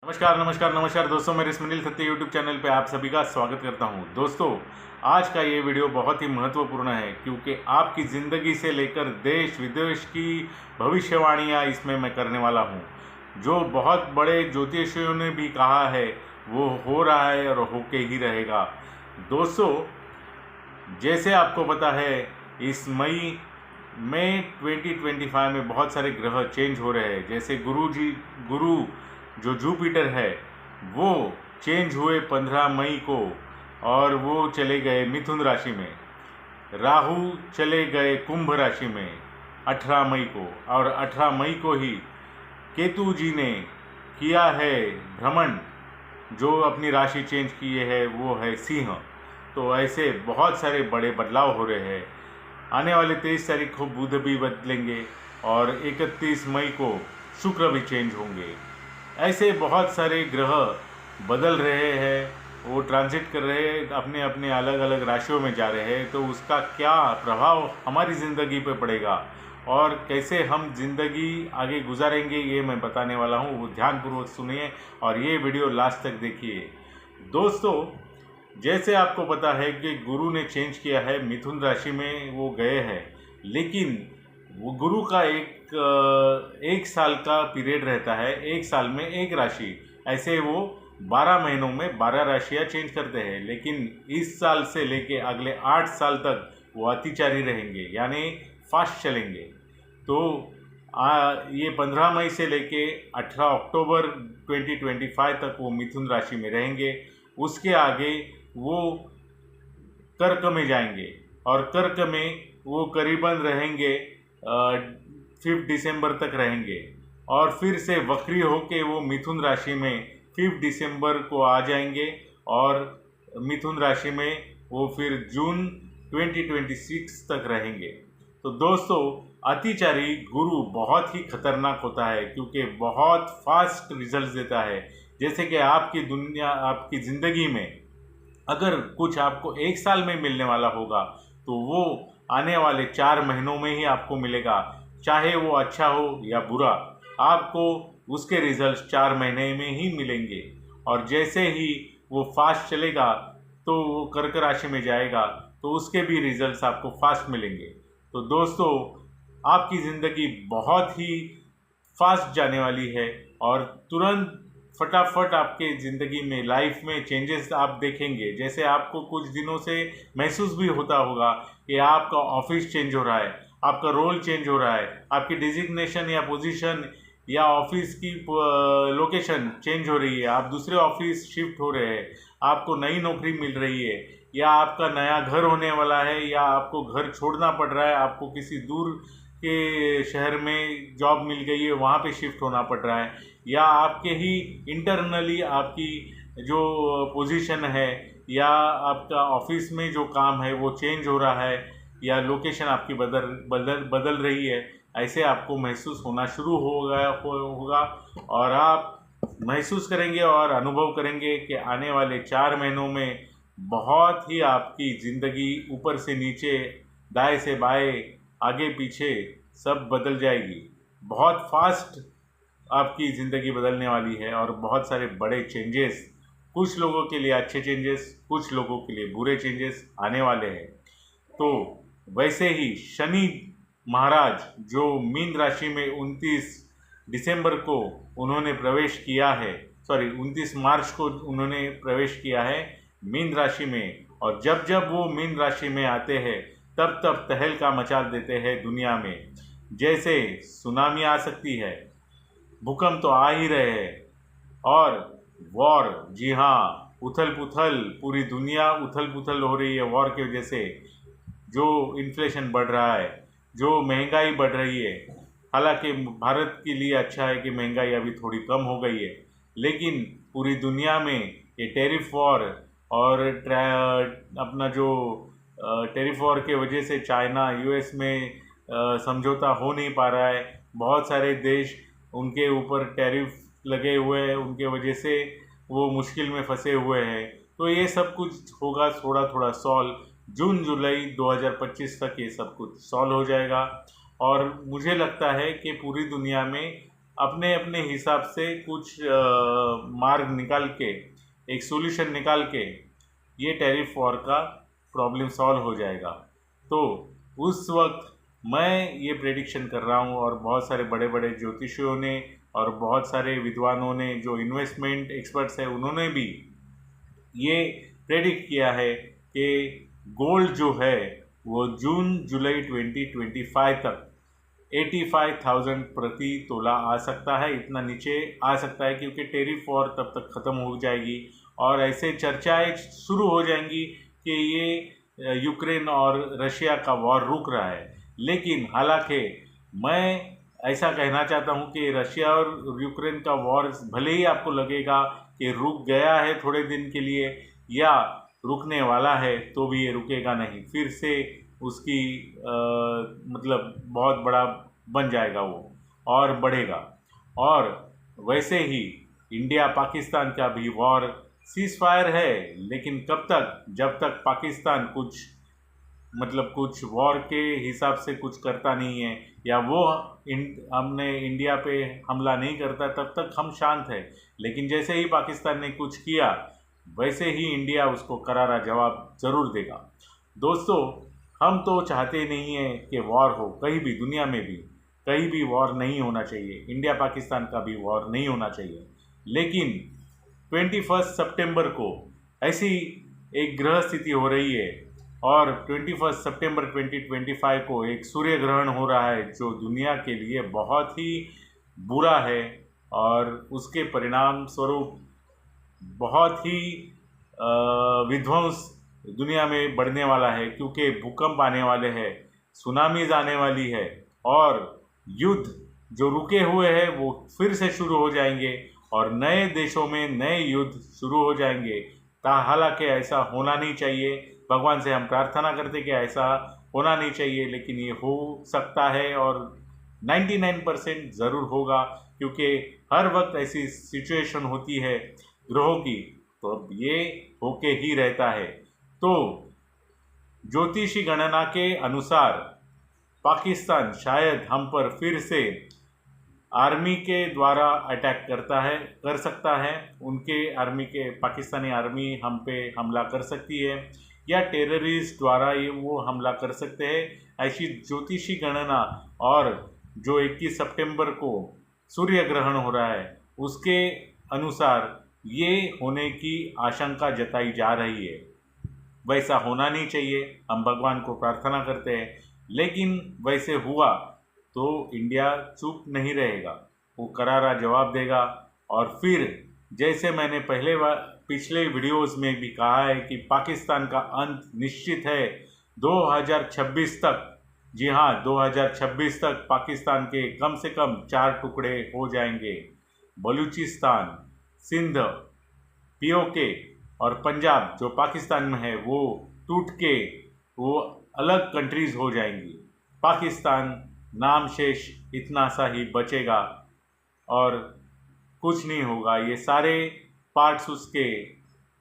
नमस्कार नमस्कार नमस्कार दोस्तों, मेरे स्मिनिल सत्य यूट्यूब चैनल पे आप सभी का स्वागत करता हूं। दोस्तों, आज का ये वीडियो बहुत ही महत्वपूर्ण है क्योंकि आपकी ज़िंदगी से लेकर देश विदेश की भविष्यवाणियां इसमें मैं करने वाला हूं। जो बहुत बड़े ज्योतिषियों ने भी कहा है वो हो रहा है और होके ही रहेगा। दोस्तों, जैसे आपको पता है, इस मई 2025 में बहुत सारे ग्रह चेंज हो रहे हैं। जैसे गुरु जो जुपिटर है वो चेंज हुए 15 मई को और वो चले गए मिथुन राशि में। राहु चले गए कुंभ राशि में 18 मई को, और 18 मई को ही केतु जी ने किया है भ्रमण, जो अपनी राशि चेंज किए है वो है सिंह। तो ऐसे बहुत सारे बड़े बदलाव हो रहे हैं। आने वाले 23 तारीख को बुध भी बदलेंगे और 31 मई को शुक्र भी चेंज होंगे। ऐसे बहुत सारे ग्रह बदल रहे हैं, वो ट्रांजिट कर रहे हैं, अपने अपने अलग अलग राशियों में जा रहे हैं। तो उसका क्या प्रभाव हमारी ज़िंदगी पे पड़ेगा और कैसे हम ज़िंदगी आगे गुजारेंगे, ये मैं बताने वाला हूँ। वो ध्यानपूर्वक सुनिए और ये वीडियो लास्ट तक देखिए। दोस्तों, जैसे आपको पता है कि गुरु ने चेंज किया है, मिथुन राशि में वो गए हैं, लेकिन वो गुरु का एक साल का पीरियड रहता है। एक साल में एक राशि, ऐसे वो 12 महीनों में 12 राशियाँ चेंज करते हैं। लेकिन इस साल से लेके अगले 8 साल तक वो अतिचारी रहेंगे, यानी फास्ट चलेंगे। तो ये 15 मई से लेके 18 अक्टूबर 2025 तक वो मिथुन राशि में रहेंगे। उसके आगे वो कर्क में जाएंगे और कर्क में वो करीबन रहेंगे 5 दिसंबर तक रहेंगे, और फिर से वक्री होके वो मिथुन राशि में 5 दिसंबर को आ जाएंगे, और मिथुन राशि में वो फिर जून 2026 तक रहेंगे। तो दोस्तों, अतिचारी गुरु बहुत ही खतरनाक होता है क्योंकि बहुत फास्ट रिजल्ट देता है। जैसे कि आपकी ज़िंदगी में अगर कुछ आपको एक साल में मिलने वाला होगा तो वो आने वाले 4 महीनों में ही आपको मिलेगा। चाहे वो अच्छा हो या बुरा, आपको उसके रिजल्ट 4 महीने में ही मिलेंगे। और जैसे ही वो फास्ट चलेगा तो वो कर्क राशि में जाएगा तो उसके भी रिजल्ट्स आपको फास्ट मिलेंगे। तो दोस्तों, आपकी ज़िंदगी बहुत ही फास्ट जाने वाली है और तुरंत फटाफट आपके ज़िंदगी में लाइफ में चेंजेस आप देखेंगे। जैसे आपको कुछ दिनों से महसूस भी होता होगा कि आपका ऑफिस चेंज हो रहा है, आपका रोल चेंज हो रहा है, आपकी डिजिग्नेशन या पोजीशन या ऑफिस की लोकेशन चेंज हो रही है, आप दूसरे ऑफिस शिफ्ट हो रहे हैं, आपको नई नौकरी मिल रही है, या आपका नया घर होने वाला है, या आपको घर छोड़ना पड़ रहा है, आपको किसी दूर के शहर में जॉब मिल गई है, वहाँ पे शिफ्ट होना पड़ रहा है, या आपके ही इंटरनली आपकी जो पोजीशन है या आपका ऑफिस में जो काम है वो चेंज हो रहा है, या लोकेशन आपकी बदल रही है। ऐसे आपको महसूस होना शुरू होगा और आप महसूस करेंगे और अनुभव करेंगे कि आने वाले 4 महीनों में बहुत ही आपकी ज़िंदगी ऊपर से नीचे, दाएं से बाएं, आगे पीछे सब बदल जाएगी। बहुत फास्ट आपकी ज़िंदगी बदलने वाली है और बहुत सारे बड़े चेंजेस, कुछ लोगों के लिए अच्छे चेंजेस, कुछ लोगों के लिए बुरे चेंजेस आने वाले हैं। तो वैसे ही शनि महाराज जो मीन राशि में 29 दिसंबर को उन्होंने प्रवेश किया है, 29 मार्च को उन्होंने प्रवेश किया है मीन राशि में, और जब जब वो मीन राशि में आते हैं तब तब तहलका मचा देते हैं दुनिया में। जैसे सुनामी आ सकती है, भूकंप तो आ ही रहे हैं, और वॉर, जी हाँ, उथल पुथल, पूरी दुनिया उथल पुथल हो रही है वॉर की वजह से। जो इन्फ्लेशन बढ़ रहा है, जो महंगाई बढ़ रही है। हालांकि भारत के लिए अच्छा है कि महंगाई अभी थोड़ी कम हो गई है, लेकिन पूरी दुनिया में ये टैरिफ वॉर और अपना जो टैरिफ वॉर के वजह से चाइना यूएस में समझौता हो नहीं पा रहा है। बहुत सारे देश उनके ऊपर टैरिफ लगे हुए हैं, उनके वजह से वो मुश्किल में फंसे हुए हैं। तो ये सब कुछ होगा थोड़ा थोड़ा सॉल्व। जून जुलाई 2025 तक ये सब कुछ सॉल्व हो जाएगा। और मुझे लगता है कि पूरी दुनिया में अपने अपने हिसाब से कुछ मार्ग निकाल के, एक सोल्यूशन निकाल के ये टैरिफ वॉर का प्रॉब्लम सॉल्व हो जाएगा। तो उस वक्त मैं ये प्रेडिक्शन कर रहा हूँ, और बहुत सारे बड़े बड़े ज्योतिषियों ने और बहुत सारे विद्वानों ने, जो इन्वेस्टमेंट एक्सपर्ट्स हैं, उन्होंने भी ये प्रेडिक्ट किया है कि गोल्ड जो है वो जून जुलाई 2025 तक 85,000 प्रति तोला आ सकता है, इतना नीचे आ सकता है, क्योंकि टैरिफ वॉर तब तक ख़त्म हो जाएगी और ऐसे चर्चाएं शुरू हो जाएंगी कि ये यूक्रेन और रशिया का वॉर रुक रहा है। लेकिन हालांकि मैं ऐसा कहना चाहता हूं कि रशिया और यूक्रेन का वॉर भले ही आपको लगेगा कि रुक गया है थोड़े दिन के लिए या रुकने वाला है, तो भी ये रुकेगा नहीं, फिर से उसकी मतलब बहुत बड़ा बन जाएगा वो और बढ़ेगा। और वैसे ही इंडिया पाकिस्तान का भी वॉर सीज फायर है, लेकिन कब तक? जब तक पाकिस्तान कुछ वॉर के हिसाब से कुछ करता नहीं है या वो हमने इंडिया पे हमला नहीं करता, तब तक हम शांत है। लेकिन जैसे ही पाकिस्तान ने कुछ किया, वैसे ही इंडिया उसको करारा जवाब ज़रूर देगा। दोस्तों, हम तो चाहते नहीं हैं कि वॉर हो कहीं भी, दुनिया में भी कहीं भी वॉर नहीं होना चाहिए, इंडिया पाकिस्तान का भी वॉर नहीं होना चाहिए। लेकिन 21 सितंबर को ऐसी एक ग्रह स्थिति हो रही है और 21 सितंबर 2025 को एक सूर्य ग्रहण हो रहा है, जो दुनिया के लिए बहुत ही बुरा है और उसके परिणाम स्वरूप बहुत ही विध्वंस दुनिया में बढ़ने वाला है, क्योंकि भूकंप आने वाले हैं, सुनामीज आने वाली है और युद्ध जो रुके हुए हैं वो फिर से शुरू हो जाएंगे और नए देशों में नए युद्ध शुरू हो जाएंगे। हालांकि ऐसा होना नहीं चाहिए, भगवान से हम प्रार्थना करते कि ऐसा होना नहीं चाहिए, लेकिन ये हो सकता है और 99% ज़रूर होगा, क्योंकि हर वक्त ऐसी सिचुएशन होती है ग्रहों की, तो अब ये होके ही रहता है। तो ज्योतिषी गणना के अनुसार पाकिस्तान शायद हम पर फिर से आर्मी के द्वारा अटैक कर सकता है, उनके आर्मी के पाकिस्तानी आर्मी हम पे हमला कर सकती है या टेररिस्ट द्वारा ये वो हमला कर सकते हैं, ऐसी ज्योतिषी गणना। और जो 21 सितंबर को सूर्य ग्रहण हो रहा है उसके अनुसार ये होने की आशंका जताई जा रही है। वैसा होना नहीं चाहिए, हम भगवान को प्रार्थना करते हैं, लेकिन वैसे हुआ तो इंडिया चुप नहीं रहेगा, वो करारा जवाब देगा। और फिर जैसे मैंने पिछले वीडियोस में भी कहा है कि पाकिस्तान का अंत निश्चित है 2026 तक। जी हाँ, 2026 तक पाकिस्तान के कम से कम 4 टुकड़े हो जाएंगे। बलूचिस्तान, सिंध, पीओके और पंजाब जो पाकिस्तान में है वो टूट के वो अलग कंट्रीज़ हो जाएंगी। पाकिस्तान नाम शेष इतना सा ही बचेगा और कुछ नहीं होगा, ये सारे पार्ट्स उसके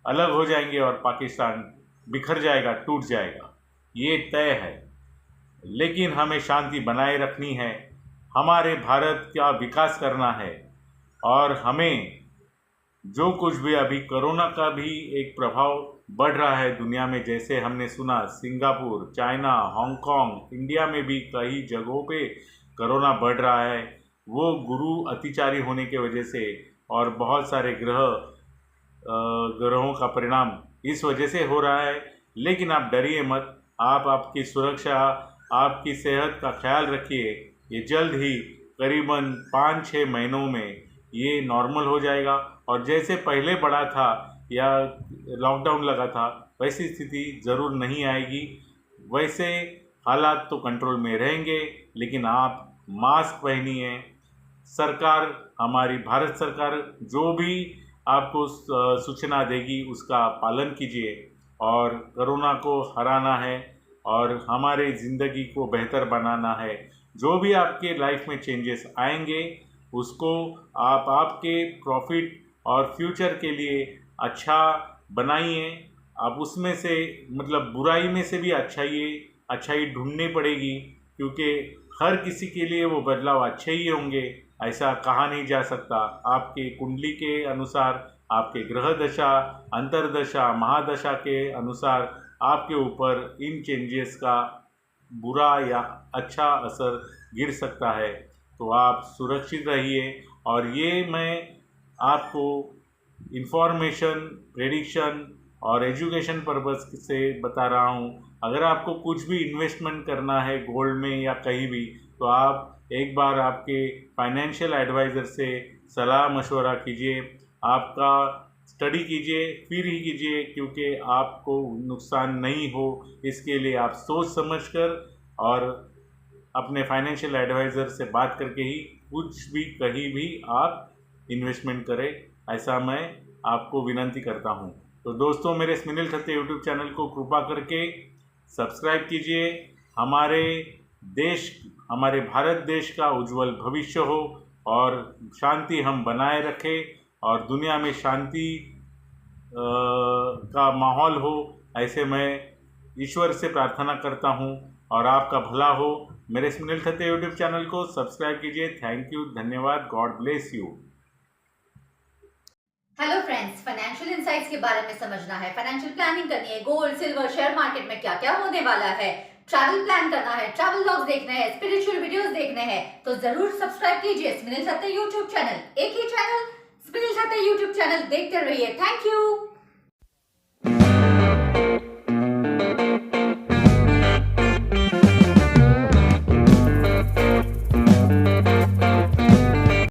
अलग हो जाएंगे और पाकिस्तान बिखर जाएगा, टूट जाएगा, ये तय है। लेकिन हमें शांति बनाए रखनी है, हमारे भारत का विकास करना है और हमें जो कुछ भी अभी कोरोना का भी एक प्रभाव बढ़ रहा है दुनिया में, जैसे हमने सुना सिंगापुर, चाइना, हांगकांग, इंडिया में भी कई जगहों पे कोरोना बढ़ रहा है, वो गुरु अतिचारी होने की वजह से और बहुत सारे ग्रहों का परिणाम इस वजह से हो रहा है। लेकिन आप डरिए मत, आप आपकी सुरक्षा, आपकी सेहत का ख्याल रखिए। ये जल्द ही करीबन 5-6 महीनों में ये नॉर्मल हो जाएगा और जैसे पहले बढ़ा था या लॉकडाउन लगा था वैसी स्थिति ज़रूर नहीं आएगी। वैसे हालात तो कंट्रोल में रहेंगे, लेकिन आप मास्क पहनिए। सरकार, हमारी भारत सरकार जो भी आपको सूचना देगी उसका पालन कीजिए और कोरोना को हराना है और हमारे ज़िंदगी को बेहतर बनाना है। जो भी आपके लाइफ में चेंजेस आएंगे उसको आप आपके प्रॉफिट और फ्यूचर के लिए अच्छा बनाइए। आप उसमें से बुराई में से भी अच्छाई ढूंढनी पड़ेगी, क्योंकि हर किसी के लिए वो बदलाव अच्छे ही होंगे। ऐसा कहा नहीं जा सकता। आपके कुंडली के अनुसार, आपके ग्रह दशा, अंतर्दशा, महादशा के अनुसार आपके ऊपर इन चेंजेस का बुरा या अच्छा असर गिर सकता है। तो आप सुरक्षित रहिए। और ये मैं आपको इंफॉर्मेशन, प्रेडिक्शन और एजुकेशन पर्पस से बता रहा हूँ। अगर आपको कुछ भी इन्वेस्टमेंट करना है गोल्ड में या कहीं भी, तो आप एक बार आपके फाइनेंशियल एडवाइज़र से सलाह मशवरा कीजिए, आपका स्टडी कीजिए, फिर ही कीजिए, क्योंकि आपको नुकसान नहीं हो इसके लिए आप सोच समझकर और अपने फाइनेंशियल एडवाइज़र से बात करके ही कुछ भी कहीं भी आप इन्वेस्टमेंट करें, ऐसा मैं आपको विनती करता हूं। तो दोस्तों, मेरे स्मिनिल थत्ते यूट्यूब चैनल को कृपा करके सब्सक्राइब कीजिए। हमारे देश, हमारे भारत देश का उज्जवल भविष्य हो और शांति हम बनाए रखें और दुनिया में शांति का माहौल हो, ऐसे मैं ईश्वर से प्रार्थना करता हूं और आपका भला हो। मेरे स्मिनिल थत्ते यूट्यूब चैनल को सब्सक्राइब कीजिए। थैंक यू, धन्यवाद, God bless you. Hello friends, financial insights के बारे में समझना है, फाइनेंशियल प्लानिंग करनी है, गोल्ड सिल्वर शेयर मार्केट में क्या क्या होने वाला है, ट्रैवल प्लान करना है, ट्रैवल व्लॉग्स देखने हैं, स्पिरिचुअल वीडियोस देखने हैं, तो जरूर सब्सक्राइब कीजिए स्मिनिल थत्ते यूट्यूब चैनल। एक ही चैनल, स्मिनिल थत्ते यूट्यूब चैनल, देखते रहिए। Thank you.